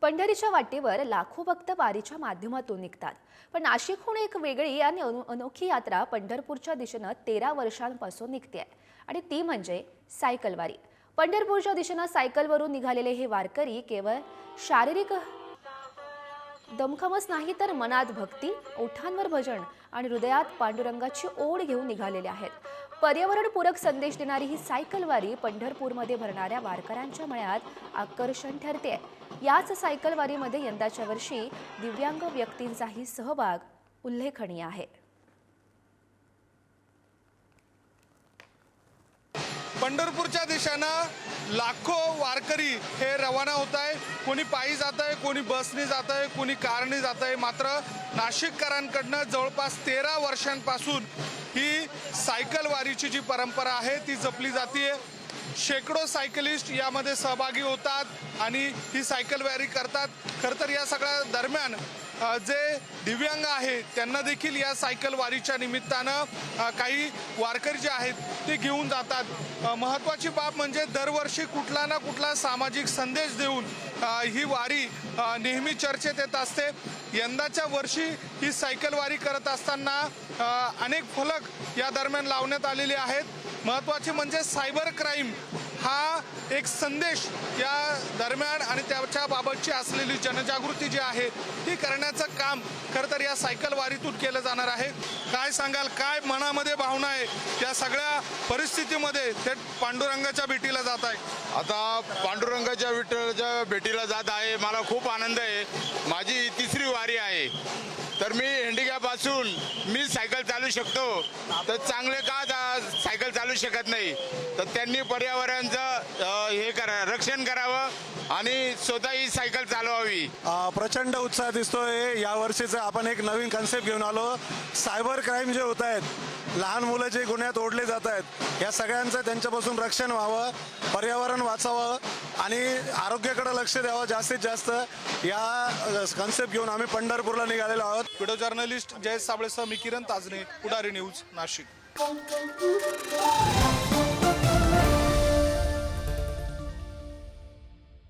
पंढरीच्या वाटेवर लाखो भक्त वारीच्या माध्यमातून निघतात. पण नाशिकहून एक वेगळी आणि अनोखी यात्रा पंढरपूरच्या दिशेनं 13 वर्षांपासून निघते आहे आणि ती म्हणजे सायकल वारी. पंढरपूरच्या दिशेनं सायकलवरून निघालेले हे वारकरी केवळ शारीरिक दमखमच नाही तर मनात भक्ती, ओठांवर भजन आणि हृदयात पांडुरंगाची ओढ घेऊन निघालेले आहेत. पर्यावरणपूरक संदेश देणारी ही सायकल वारी पंढरपूरमध्ये भरणाऱ्या वारकऱ्यांच्या मनात आकर्षण ठरते. याच सायकल वारीमध्ये यंदाच्या वर्षी दिव्यांग व्यक्तींचाही सहभाग उल्लेखनीय आहे. पंढरपूरच्या दिशेनं लाखो वारकरी हे रवाना होत आहे. कोणी पायी जात आहे, कोणी बसने जात आहे, कोणी कारने जात आहे. मात्र नाशिककरांकडनं जवळपास 13 वर्षांपासून ही सायकल वारीची जी परंपरा आहे ती जपली जाते. शेकडो सायकलिस्ट यामध्ये सहभागी होतात आणि ही सायकल वारी करतात. खरं तर या सगळ्या दरम्यान जे दिव्यांग आहेत त्यांना देखील या सायकल वारीच्या निमित्तानं काही वारकरी जे आहेत ते घेऊन जातात. महत्त्वाची बाब म्हणजे दरवर्षी कुठला ना कुठला सामाजिक संदेश देऊन ही वारी नेहमी चर्चेत येत असते. यंदाच्या वर्षी ही सायकल वारी करत असताना अनेक फलक या दरम्यान लावण्यात आलेले आहेत. महत्त्वाचे म्हणजे सायबर क्राईम हा एक संदेश या दरम्यान आणि त्याच्याबाबतची असलेली जनजागृती जी आहे ती करण्याचं काम खरं तर या सायकल वारीतून केलं जाणार आहे. काय सांगाल, काय मनामध्ये भावना आहे या सगळ्या परिस्थितीमध्ये थेट पांडुरंगाच्या भेटीला जात आहे? आता पांडुरंगाच्या विठ्ठलाच्या भेटीला जात आहे. मला खूप आनंद आहे. माझी तिसरी वारी आहे. तर मी हँडिकॅपपासून मी सायकल चालू शकतो तर चांगले का सायकल चालू शकत नाही. तर त्यांनी पर्यावरणाचं रक्षण करावं आणि स्वतः ही सायकल चालवावी. प्रचंड उत्साह दिसतोय. या वर्षीचं आपण एक नवीन कन्सेप्ट घेऊन आलो. सायबर क्राईम जे होत आहेत, लहान मुलं जे गुन्ह्यात ओढले जात आहेत, या सगळ्यांचं त्यांच्यापासून रक्षण व्हावं, पर्यावरण वाचावं आणि आरोग्याकडे लक्ष द्यावं जास्तीत जास्त, या कन्सेप्ट घेऊन आम्ही पंढरपूरला निघालेलो आहोत. व्हिडिओ जर्नलिस्ट जयेश साबळेसह मी किरण ताजने, पुढारी न्यूज, नाशिक.